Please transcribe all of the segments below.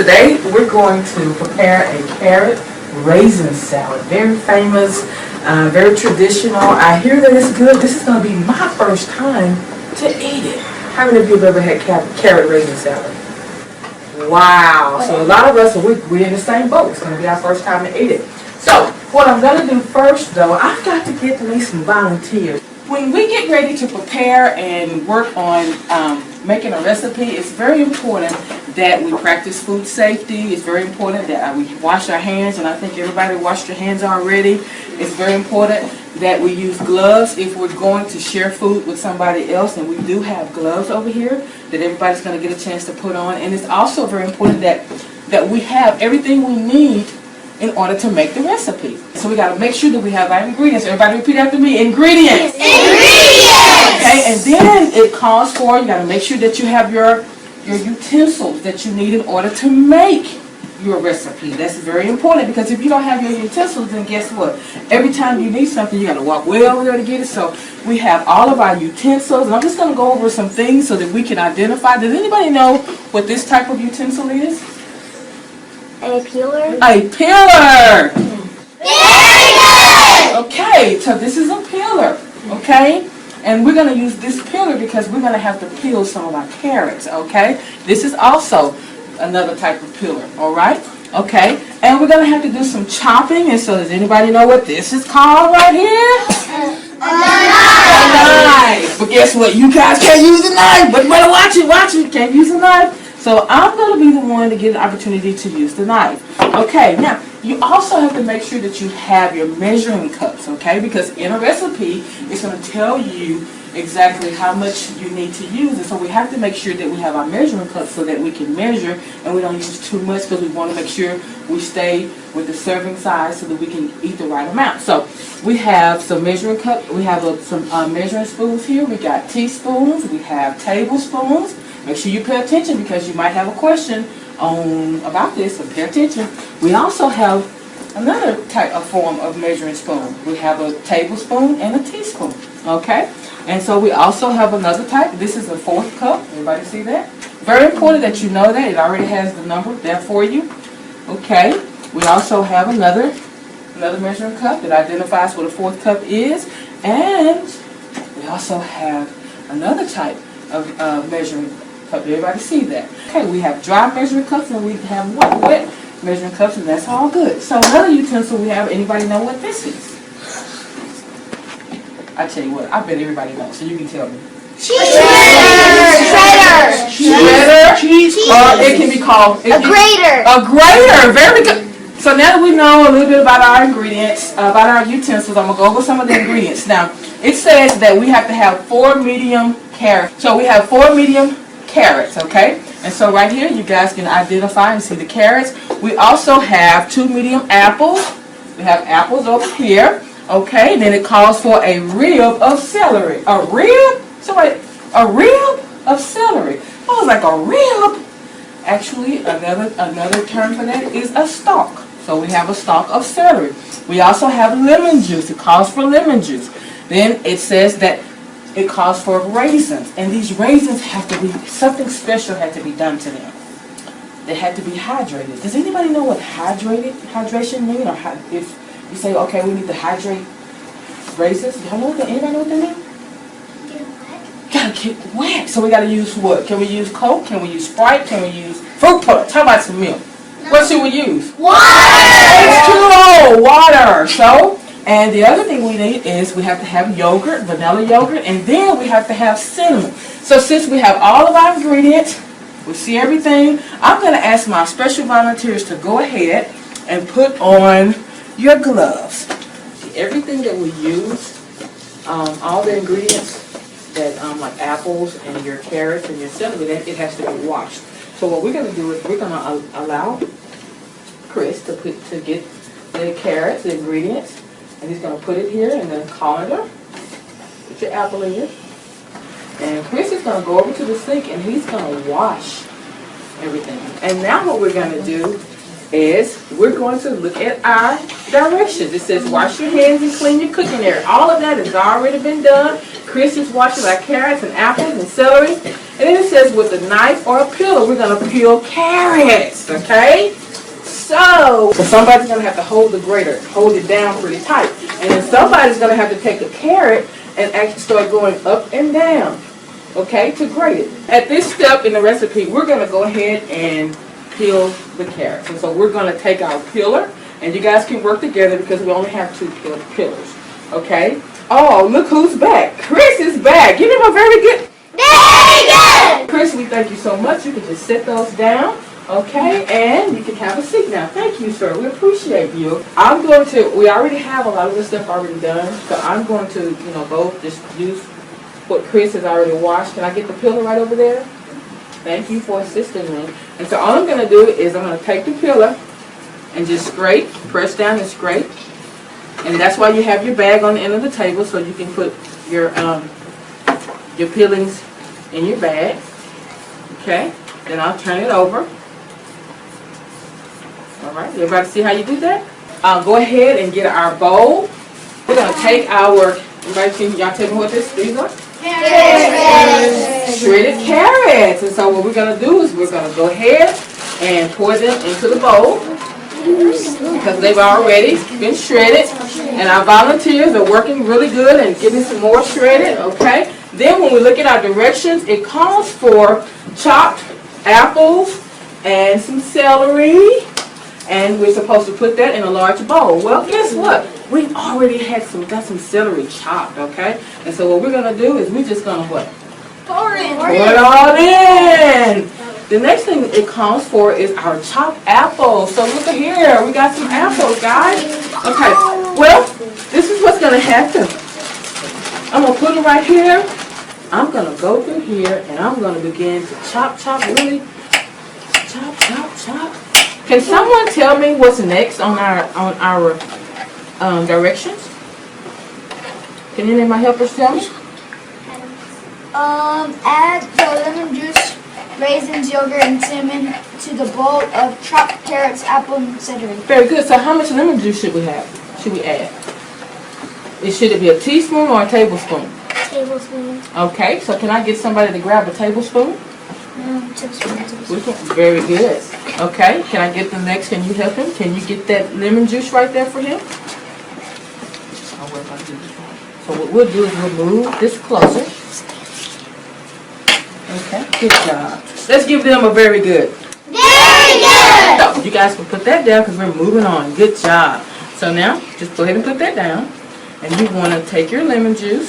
Today we're going to prepare a carrot raisin salad. Very famous, very traditional. I hear that it's good. This is going to be my first time to eat it. How many of you have ever had carrot raisin salad? Wow. So a lot of us, we're in the same boat. It's going to be our first time to eat it. So what I'm going to do first, though, I've got to get me some volunteers. When we get ready to prepare and work on making a recipe, it's very important that we practice food safety. It's very important that we wash our hands, and I think everybody washed your hands already. It's very important that we use gloves if we're going to share food with somebody else, and we do have gloves over here that everybody's going to get a chance to put on. And it's also very important that we have everything we need in order to make the recipe. So we got to make sure that we have our ingredients. Everybody repeat after me. Ingredients! Ingredients! Okay, and then it calls for, you got to make sure that you have your utensils that you need in order to make your recipe. That's very important, because if you don't have your utensils, then guess what? Every time you need something, you got to walk way over there to get it. So we have all of our utensils, and I'm just going to go over some things so that we can identify. Does anybody know what this type of utensil is? A peeler? A peeler! Very good! Okay, so this is a peeler, okay? And we're going to use this peeler because we're going to have to peel some of our carrots, okay? This is also another type of peeler, all right? Okay, and we're going to have to do some chopping, and so does anybody know what this is called right here? A knife! But guess what? You guys can't use a knife, but better watch it, can't use a knife. So I'm going to be the one to get the opportunity to use the knife. Okay, now you also have to make sure that you have your measuring cups, okay? Because in a recipe, it's going to tell you exactly how much you need to use. And so we have to make sure that we have our measuring cups so that we can measure and we don't use too much, because we want to make sure we stay with the serving size so that we can eat the right amount. So we have some measuring cups. We have some measuring spoons here. We got teaspoons. We have tablespoons. Make sure you pay attention, because you might have a question about this, so pay attention. We also have another type of form of measuring spoon. We have a tablespoon and a teaspoon, okay? And so we also have another type. This is a fourth cup. Everybody see that? Very important that you know that. It already has the number there for you. Okay. We also have another measuring cup that identifies what a fourth cup is. And we also have another type of measuring cup. Everybody see that? Okay, we have dry measuring cups and we have wet measuring cups, and that's all good. So another utensil we have, anybody know what this is? I tell you what, I bet everybody knows, so you can tell me. Shredder. Cheese. Or it can be called a grater. A grater. Very good. So now that we know a little bit about our ingredients, about our utensils, I'm going to go over some of the ingredients. Now, it says that we have to have 4 medium carrots. So we have 4 medium carrots, okay? And so right here, you guys can identify and see the carrots. We also have 2 medium apples. We have apples over here, okay? Then it calls for a rib of celery. A rib? Somebody, a rib of celery. I was like, a rib? Actually, another term for that is a stalk. So we have a stalk of celery. We also have lemon juice. It calls for lemon juice. Then it says that it calls for raisins. And these raisins have to be, something special had to be done to them. They had to be hydrated. Does anybody know what hydration means? Or if you say, okay, we need to hydrate raisins, anybody know what that means? Gotta get wet. So we gotta use what? Can we use Coke? Can we use Sprite? Can we use fruit punch? How about some milk? No. What should we use? Water! H2O, water. So, and the other thing we need is we have to have yogurt, vanilla yogurt, and then we have to have cinnamon. So since we have all of our ingredients, we see everything, I'm gonna ask my special volunteers to go ahead and put on your gloves. Everything that we use, all the ingredients, that like apples and your carrots and your celery, that it has to be washed. So what we're going to do is we're going to allow Chris to get the carrots, the ingredients, and he's going to put it here in the colander. Put your apple in it. And Chris is going to go over to the sink and he's going to wash everything. And now what we're going to do is we're going to look at our directions. It says wash your hands and clean your cooking area. All of that has already been done. Chris is washing our carrots and apples and celery. And then it says with a knife or a peeler, we're going to peel carrots, okay? So somebody's going to have to hold the grater, hold it down pretty tight. And then somebody's going to have to take a carrot and actually start going up and down, okay, to grate it. At this step in the recipe, we're going to go ahead and peel the carrots. And so we're going to take our peeler, and you guys can work together because we only have 2 peelers, okay? Oh, look who's back. Chris is back. Give him a very good. Very good. Chris, we thank you so much. You can just set those down, okay? And you can have a seat now. Thank you, sir. We appreciate you. We already have a lot of this stuff already done, so I'm going to, go just use what Chris has already washed. Can I get the peeler right over there? Thank you for assisting me. And so all I'm going to do is I'm going to take the peeler and just scrape, press down and scrape. And that's why you have your bag on the end of the table, so you can put your peelings in your bag. Okay, then I'll turn it over. All right, everybody see how you do that? I'll go ahead and get our bowl. We're going to take our, y'all tell me what these are? Carrots. Shredded carrots. And so what we're going to do is we're going to go ahead and pour them into the bowl, because they've already been shredded, and our volunteers are working really good and getting some more shredded, okay? Then when we look at our directions, it calls for chopped apples and some celery, and we're supposed to put that in a large bowl. Well, guess what? We've already got some celery chopped, okay? And so what we're going to do is we're just going to what? Pour it. Pour it all in. The next thing it calls for is our chopped apples. So look at here, we got some apples, guys. Okay, well, this is what's going to happen. I'm going to put it right here. I'm going to go through here, and I'm going to begin to chop, really. Chop. Can someone tell me what's next on our directions? Can any of my helpers tell me? Add the lemon juice, raisins, yogurt, and cinnamon to the bowl of chopped carrots, apple, and celery. Very good. So how much lemon juice should we have? Should we add? Should it be a teaspoon or a tablespoon? Tablespoon. Okay. So can I get somebody to grab a tablespoon? Tablespoon. Very good. Okay. Can I get the next? Can you help him? Can you get that lemon juice right there for him? So what we'll do is we'll move this closer. Okay, good job. Let's give them a very good. Very good. So you guys can put that down because we're moving on. Good job. So now, just go ahead and put that down. And you want to take your lemon juice,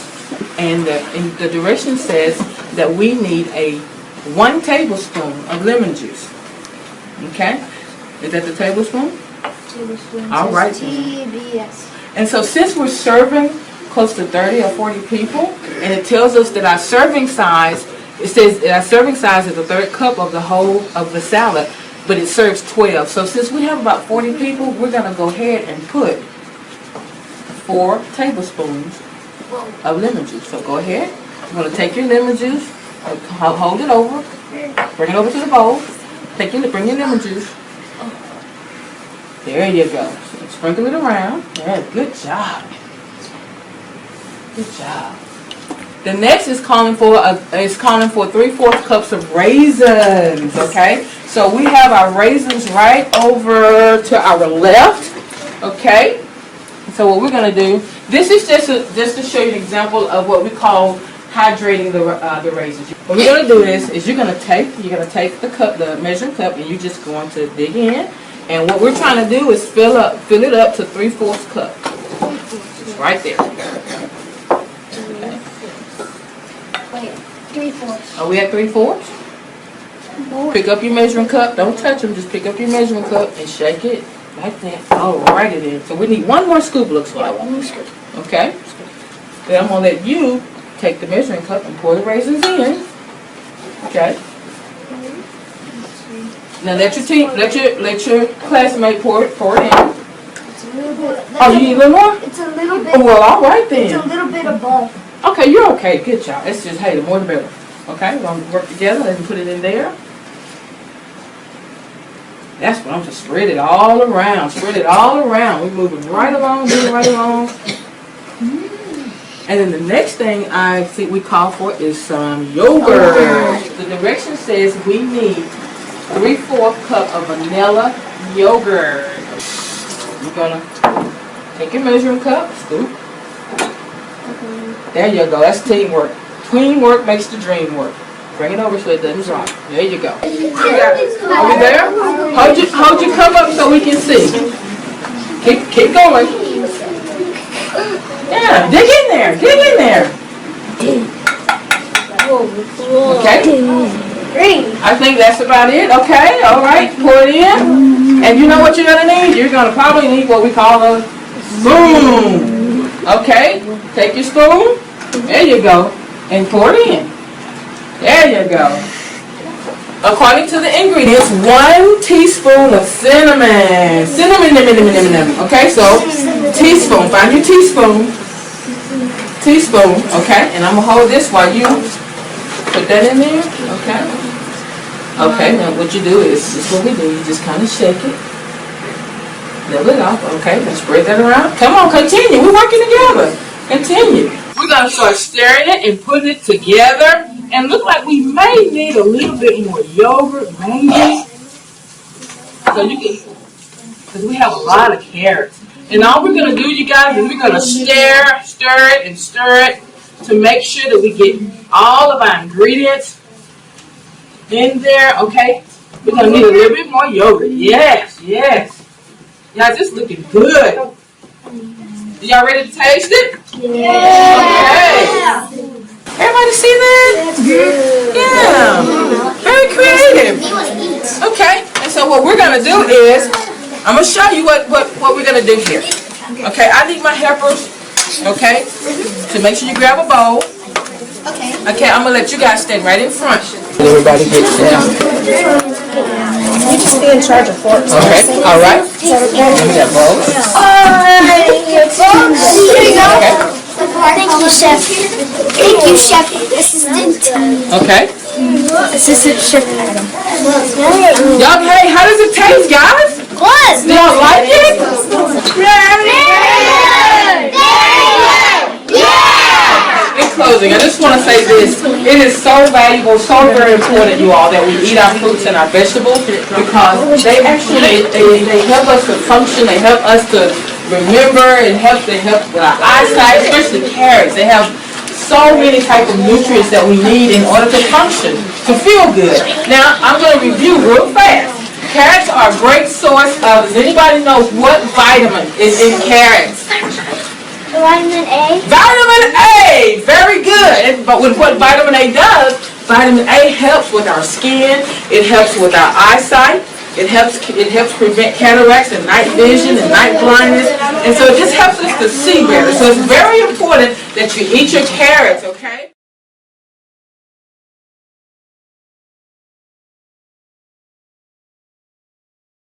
and the direction says that we need 1 tablespoon of lemon juice. Okay? Is that the tablespoon? Tablespoon. All right. TBS. And so since we're serving close to 30 or 40 people, and it tells us that our serving size, it says that our serving size is a 1/3 cup of the whole of the salad, but it serves 12. So since we have about 40 people, we're going to go ahead and put 4 tablespoons of lemon juice. So go ahead. You're going to take your lemon juice, hold it over, bring it over to the bowl, bring your lemon juice. There you go. So sprinkle it around. Yeah, good job. Good job. The next is calling for 3/4 cups of raisins. Okay, so we have our raisins right over to our left. Okay, so what we're gonna do, this is just to show you an example of what we call hydrating the raisins. What we're gonna do is you're gonna take the cup, the measuring cup, and you're just going to dig in. And what we're trying to do is fill it up to 3/4 cup. It's right there. Wait, 3/4. Are we at 3/4? Pick up your measuring cup. Don't touch them. Just pick up your measuring cup and shake it like that. Alrighty then. So we need 1 more scoop, looks like. 1 more scoop. Okay. Then I'm gonna let you take the measuring cup and pour the raisins in. Okay. Now let your classmate pour it in. It's a little bit. Oh, you need a little more? It's a little bit. Oh, well, all right It's a then. little bit above. Okay, you're okay. Good job. It's just, hey, the more the better. Okay, we're gonna work together. Let's put it in there. That's what I'm just spread it all around. Spread it all around. We're moving right along, moving right along. And then the next thing I think we call for is some yogurt. The direction says we need 3/4 cup of vanilla yogurt. You're gonna take your measuring cup, scoop. There you go, that's teamwork. Teamwork makes the dream work. Bring it over so it doesn't drop. There you go. Are we there? Hold your cup up so we can see. Keep going. Yeah, dig in there. Dig in there. Okay. I think that's about it. Okay, all right. Pour it in. And you know what you're going to need? You're going to probably need what we call a spoon. Okay. Take your spoon. There you go. And pour it in. There you go. According to the ingredients, 1 teaspoon of cinnamon. Cinnamon. Okay, so teaspoon. Find your teaspoon. Teaspoon. Okay, and I'm going to hold this while you put that in there. Okay. Okay, now what you do is, this is what we do. You just kind of shake it. Level it off. Okay, then spread that around. Come on, continue. We're working together. Continue. We're going to start stirring it and putting it together. And look like we may need a little bit more yogurt, maybe. So you can, because we have a lot of carrots. And all we're going to do, you guys, is we're going to stir it to make sure that we get all of our ingredients in there, okay? We're going to need a little bit more yogurt. Yes. Y'all, just looking good. Y'all ready to taste it? Yeah. Okay. Everybody see that? Yeah. Very creative. Okay. And so what we're going to do is, I'm going to show you what we're going to do here. Okay. I need my helpers. Okay. So make sure you grab a bowl. Okay. I'm going to let you guys stand right in front. Everybody gets down. You just be in charge of forks. Okay. All right. Let me get bowls. Here you go. Okay. Thank you, Chef. Thank you, Chef Assistant. Okay. Assistant Chef Adam. Y'all, hey, how does it taste, guys? Good. Do y'all like it? In closing, I just want to say this. It is so valuable, so very important, you all, that we eat our fruits and our vegetables, because they actually, they help us to function, they help us to remember, they help with our eyesight, especially carrots. They have so many type of nutrients that we need in order to function, to feel good. Now, I'm going to review real fast. Carrots are a great source of, does anybody know what vitamin is in carrots? Vitamin A. Vitamin A! Very good. But with what vitamin A does, vitamin A helps with our skin, it helps with our eyesight, it helps prevent cataracts and night vision and night blindness, and so it just helps us to see better. So it's very important that you eat your carrots, okay?